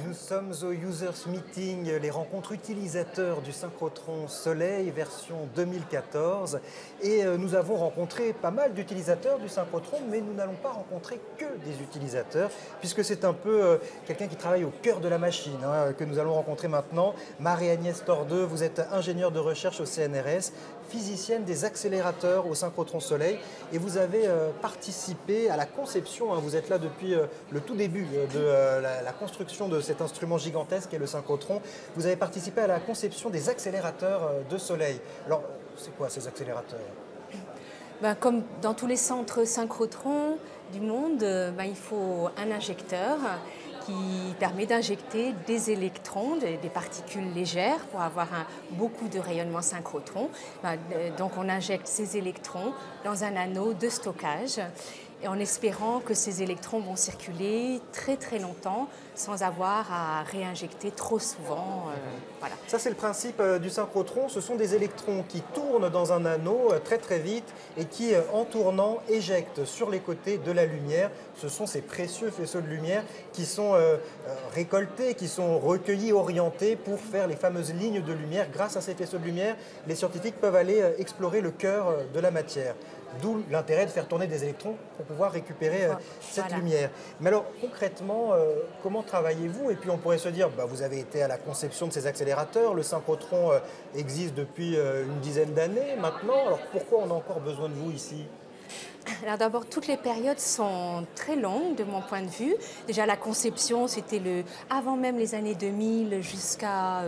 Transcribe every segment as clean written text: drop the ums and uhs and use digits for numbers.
Nous sommes au Users Meeting, les rencontres utilisateurs du synchrotron Soleil version 2014. Et nous avons rencontré pas mal d'utilisateurs du synchrotron, mais nous n'allons pas rencontrer que des utilisateurs, puisque c'est un peu quelqu'un qui travaille au cœur de la machine que nous allons rencontrer maintenant. Marie-Agnès Tordeux, vous êtes ingénieure de recherche au CNRS, physicienne des accélérateurs au synchrotron Soleil, et vous avez participé à la conception, vous êtes là depuis le tout début de la construction de cet instrument gigantesque qu'est le synchrotron. Vous avez participé à la conception des accélérateurs de Soleil. Alors, c'est quoi ces accélérateurs? Comme dans tous les centres synchrotrons du monde, il faut un injecteur qui permet d'injecter des électrons, des particules légères pour avoir beaucoup de rayonnement synchrotron. Donc on injecte ces électrons dans un anneau de stockage et en espérant que ces électrons vont circuler très très longtemps sans avoir à réinjecter trop souvent. Voilà. Ça, c'est le principe du synchrotron. Ce sont des électrons qui tournent dans un anneau très très vite et qui, en tournant, éjectent sur les côtés de la lumière. Ce sont ces précieux faisceaux de lumière qui sont récoltés, qui sont recueillis, orientés pour faire les fameuses lignes de lumière. Grâce à ces faisceaux de lumière, les scientifiques peuvent aller explorer le cœur de la matière. D'où l'intérêt de faire tourner des électrons pour pouvoir récupérer cette lumière. Mais alors, concrètement, comment travaillez-vous? Et puis on pourrait se dire, vous avez été à la conception de ces accélérateurs, le synchrotron existe depuis une dizaine d'années maintenant, alors pourquoi on a encore besoin de vous ici? Alors d'abord, toutes les périodes sont très longues de mon point de vue. Déjà la conception, c'était avant même les années 2000 jusqu'à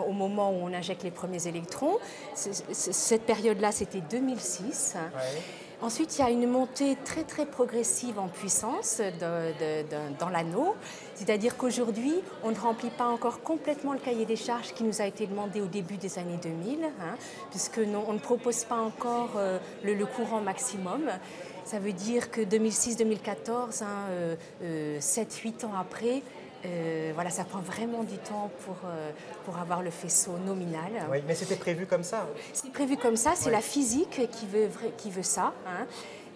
au moment où on injecte les premiers électrons. Cette période-là, c'était 2006. Ouais. Ensuite, il y a une montée très très progressive en puissance dans l'anneau. C'est-à-dire qu'aujourd'hui, on ne remplit pas encore complètement le cahier des charges qui nous a été demandé au début des années 2000, puisque on ne propose pas encore le courant maximum. Ça veut dire que 2006-2014, 7-8 ans après, voilà, ça prend vraiment du temps pour avoir le faisceau nominal. Oui, mais c'était prévu comme ça. C'est prévu comme ça, c'est la physique qui veut ça.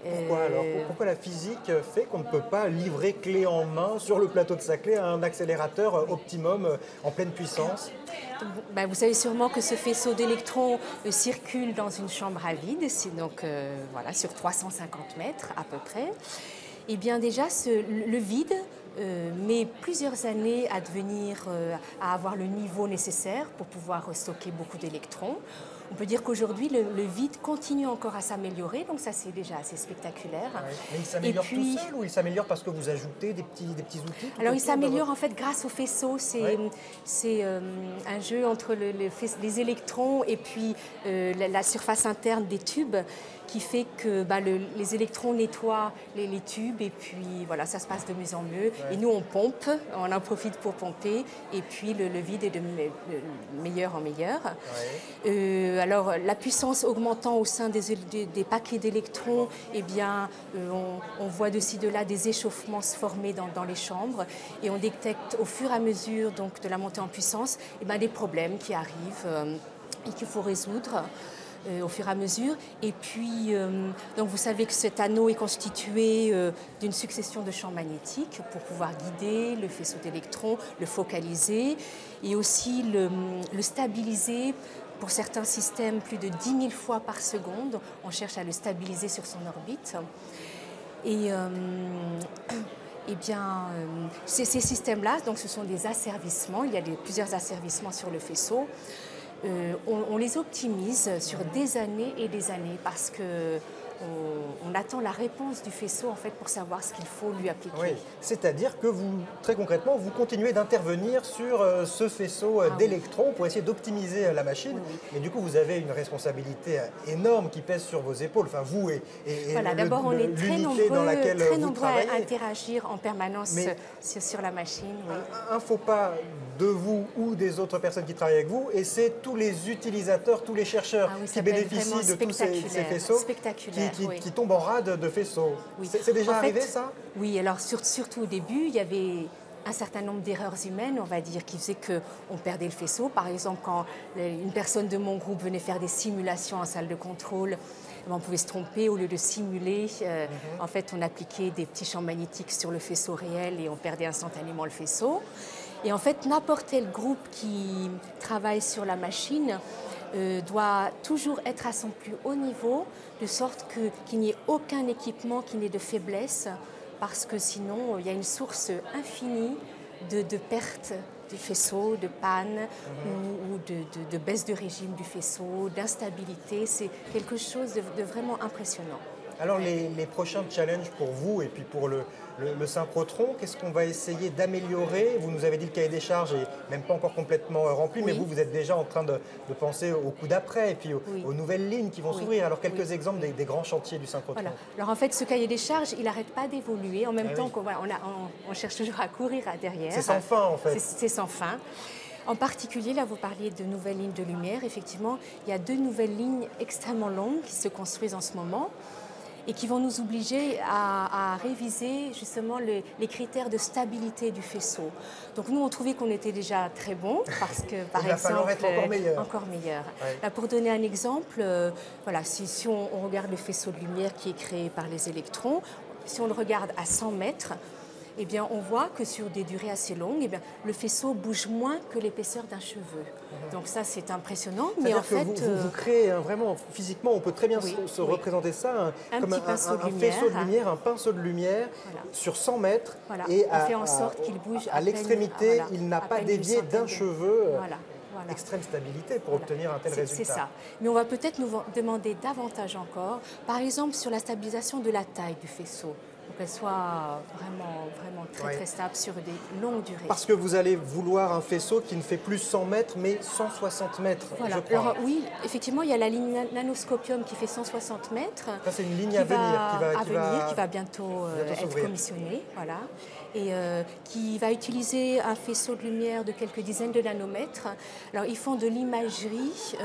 Pourquoi alors? Pourquoi la physique fait qu'on ne peut pas livrer clé en main sur le plateau de Saclay un accélérateur optimum en pleine puissance? Vous savez sûrement que ce faisceau d'électrons circule dans une chambre à vide, c'est donc sur 350 mètres à peu près. Et bien déjà, le vide met plusieurs années à à avoir le niveau nécessaire pour pouvoir stocker beaucoup d'électrons. On peut dire qu'aujourd'hui, le vide continue encore à s'améliorer, donc ça c'est déjà assez spectaculaire. Ouais. Mais il s'améliore tout seul ou il s'améliore parce que vous ajoutez des petits outils? Alors il s'améliore en fait grâce au faisceau. C'est un jeu entre les électrons et puis la surface interne des tubes qui fait que les électrons nettoient les tubes et puis voilà, ça se passe de mieux en mieux. Ouais. Et nous on pompe, on en profite pour pomper et puis le vide est de meilleur en meilleur. Ouais. Alors la puissance augmentant au sein des paquets d'électrons, eh bien on voit de ci de là des échauffements se former dans les chambres et on détecte au fur et à mesure donc, de la montée en puissance des problèmes qui arrivent et qu'il faut résoudre. Au fur et à mesure. Et puis, donc vous savez que cet anneau est constitué d'une succession de champs magnétiques pour pouvoir guider le faisceau d'électrons, le focaliser et aussi le stabiliser. Pour certains systèmes, plus de 10 000 fois par seconde, on cherche à le stabiliser sur son orbite. Et ces systèmes-là, donc ce sont des asservissements. Il y a plusieurs asservissements sur le faisceau. On les optimise sur des années et des années parce qu'on attend la réponse du faisceau en fait, pour savoir ce qu'il faut lui appliquer. Oui. C'est-à-dire que vous, très concrètement, vous continuez d'intervenir sur ce faisceau d'électrons pour essayer d'optimiser la machine. Oui. Mais du coup, vous avez une responsabilité énorme qui pèse sur vos épaules. Enfin, vous et voilà, d'abord, on est très nombreux à interagir en permanence sur la machine. Oui. Un faux pas de vous ou des autres personnes qui travaillent avec vous, et c'est tous les utilisateurs, tous les chercheurs qui bénéficient de tous ces faisceaux qui tombent en rade de faisceaux. Oui. C'est déjà arrivé ça? Oui, alors surtout au début, il y avait un certain nombre d'erreurs humaines, on va dire, qui faisaient qu'on perdait le faisceau. Par exemple, quand une personne de mon groupe venait faire des simulations en salle de contrôle, on pouvait se tromper. Au lieu de simuler, en fait, on appliquait des petits champs magnétiques sur le faisceau réel et on perdait instantanément le faisceau. Et en fait, n'importe quel groupe qui travaille sur la machine doit toujours être à son plus haut niveau, de sorte qu'il n'y ait aucun équipement qui n'ait de faiblesse, parce que sinon, il y a une source infinie de pertes du faisceau, de panne ou de baisse de régime du faisceau, d'instabilité. C'est quelque chose de vraiment impressionnant. Alors les prochains challenges pour vous et puis pour le synchrotron, qu'est-ce qu'on va essayer d'améliorer? Vous nous avez dit le cahier des charges n'est même pas encore complètement rempli, mais vous êtes déjà en train de penser au coup d'après et puis aux nouvelles lignes qui vont s'ouvrir. Alors quelques exemples des grands chantiers du synchrotron. Voilà. Alors en fait, ce cahier des charges, il n'arrête pas d'évoluer en même temps qu'on cherche toujours à courir derrière. C'est sans fin en fait. C'est sans fin. En particulier, là, vous parliez de nouvelles lignes de lumière. Effectivement, il y a 2 nouvelles lignes extrêmement longues qui se construisent en ce moment et qui vont nous obliger à réviser justement les critères de stabilité du faisceau. Donc nous, on trouvait qu'on était déjà très bon parce que, par exemple, être encore meilleur. Encore meilleur. Ouais. Là, pour donner un exemple, voilà, si on regarde le faisceau de lumière qui est créé par les électrons, si on le regarde à 100 mètres, eh bien, on voit que sur des durées assez longues, eh bien, le faisceau bouge moins que l'épaisseur d'un cheveu. Donc ça, c'est impressionnant. Mais en fait, vous créez vraiment physiquement, on peut très bien se représenter ça comme un faisceau de lumière, un pinceau de lumière sur 100 mètres. Voilà. Et on fait en sorte qu'il bouge à l'extrémité, il n'a pas dévié d'un cheveu. Voilà. Extrême stabilité pour obtenir un tel résultat. C'est ça. Mais on va peut-être nous demander davantage encore, par exemple sur la stabilisation de la taille du faisceau, pour qu'elle soit vraiment très stable sur des longues durées. Parce que vous allez vouloir un faisceau qui ne fait plus 100 mètres, mais 160 mètres, voilà. je crois. Alors, oui, effectivement, il y a la ligne nanoscopium qui fait 160 mètres. Ça, c'est une ligne à venir qui va bientôt être commissionnée. Voilà. Et qui va utiliser un faisceau de lumière de quelques dizaines de nanomètres. Alors, ils font de l'imagerie.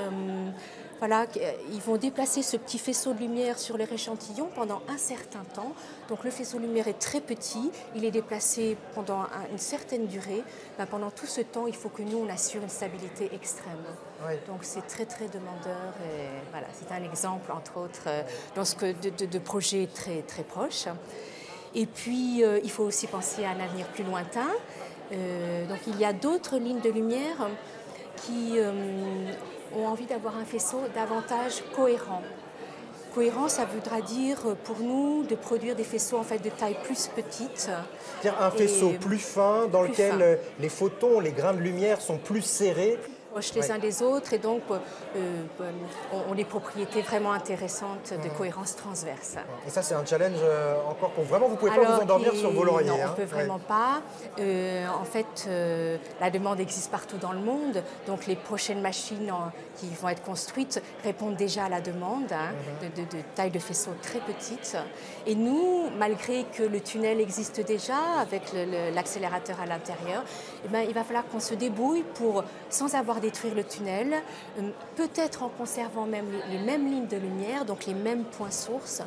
Voilà, ils vont déplacer ce petit faisceau de lumière sur leur échantillon pendant un certain temps. Donc le faisceau de lumière est très petit, il est déplacé pendant une certaine durée. Ben, pendant tout ce temps, il faut que nous, on assure une stabilité extrême. Oui. Donc c'est très demandeur. Et voilà, c'est un exemple, entre autres, de projets très proches. Et puis, il faut aussi penser à un avenir plus lointain. Donc il y a d'autres lignes de lumière qui ont envie d'avoir un faisceau davantage cohérent. Cohérent, ça voudra dire pour nous de produire des faisceaux en fait de taille plus petite. C'est-à-dire un faisceau plus fin dans lequel les photons, les grains de lumière sont plus serrés. Proches les uns des autres et donc ont des propriétés vraiment intéressantes de cohérence transverse. Et ça, c'est un challenge encore pour vraiment, vous ne pouvez pas vous endormir sur vos lauriers. Non, on ne peut vraiment pas. En fait, la demande existe partout dans le monde, donc les prochaines machines qui vont être construites répondent déjà à la demande de taille de faisceau très petite. Et nous, malgré que le tunnel existe déjà avec l'accélérateur à l'intérieur, eh bien, il va falloir qu'on se débrouille pour, sans avoir détruire le tunnel, peut-être en conservant même les mêmes lignes de lumière, donc les mêmes points sources,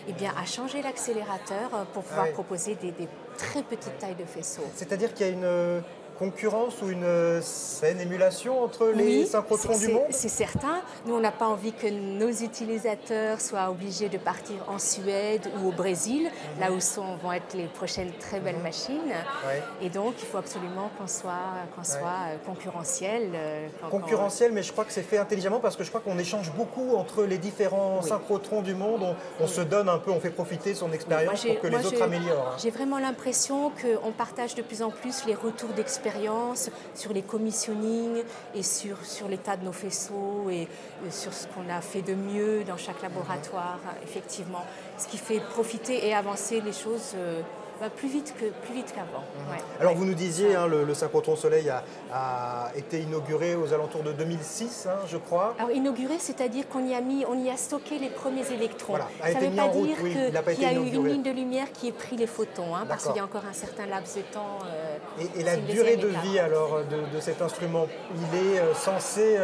eh bien, à changer l'accélérateur pour pouvoir proposer des très petites tailles de faisceaux. C'est-à-dire qu'il y a une concurrence ou une saine émulation entre les synchrotrons du monde? C'est certain. Nous, on n'a pas envie que nos utilisateurs soient obligés de partir en Suède ou au Brésil, là où vont être les prochaines très belles machines. Et donc, il faut absolument qu'on soit concurrentiel. Concurrentiel, mais je crois que c'est fait intelligemment parce que je crois qu'on échange beaucoup entre les différents synchrotrons du monde. On se donne un peu, on fait profiter son expérience pour que les autres améliorent. J'ai vraiment l'impression qu'on partage de plus en plus les retours d'expérience sur les commissionings et sur l'état de nos faisceaux et sur ce qu'on a fait de mieux dans chaque laboratoire, effectivement. Ce qui fait profiter et avancer les choses plus vite qu'avant. Alors vous nous disiez, le synchrotron Soleil a été inauguré aux alentours de 2006, je crois. Alors inauguré, c'est-à-dire qu'on y a stocké les premiers électrons. Voilà, ça ne veut pas dire qu'il y a eu une ligne de lumière qui ait pris les photons, parce qu'il y a encore un certain laps de temps. Et la durée de vie alors de cet instrument, il est censé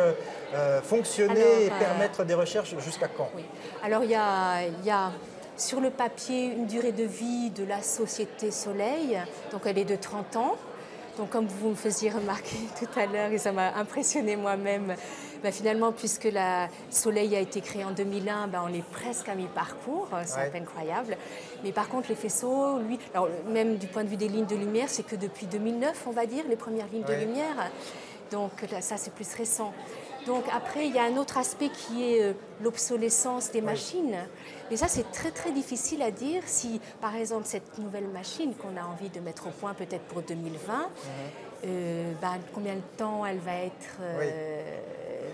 fonctionner et permettre des recherches jusqu'à quand? Alors il y a sur le papier une durée de vie de la société Soleil, donc elle est de 30 ans. Donc comme vous me faisiez remarquer tout à l'heure, et ça m'a impressionné moi-même, finalement, puisque la Soleil a été créé en 2001, on est presque à mi-parcours, c'est un peu incroyable. Mais par contre, les faisceaux, lui, alors, même du point de vue des lignes de lumière, c'est que depuis 2009, on va dire, les premières lignes de lumière. Donc là, ça, c'est plus récent. Donc après, il y a un autre aspect qui est l'obsolescence des machines. Mais ça, c'est très très difficile à dire si, par exemple, cette nouvelle machine qu'on a envie de mettre au point peut-être pour 2020, combien de temps elle va être...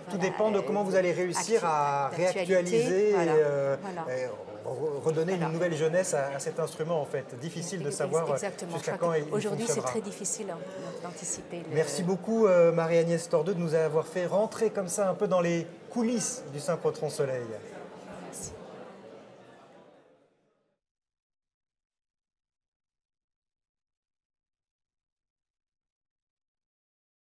Tout dépend de comment vous allez réussir à réactualiser et redonner une nouvelle jeunesse à cet instrument, en fait. Difficile de savoir jusqu'à quand il fonctionnera. Aujourd'hui, c'est très difficile d'anticiper. Merci beaucoup, Marie-Agnès Tordeux, de nous avoir fait rentrer comme ça un peu dans les coulisses du synchrotron Soleil.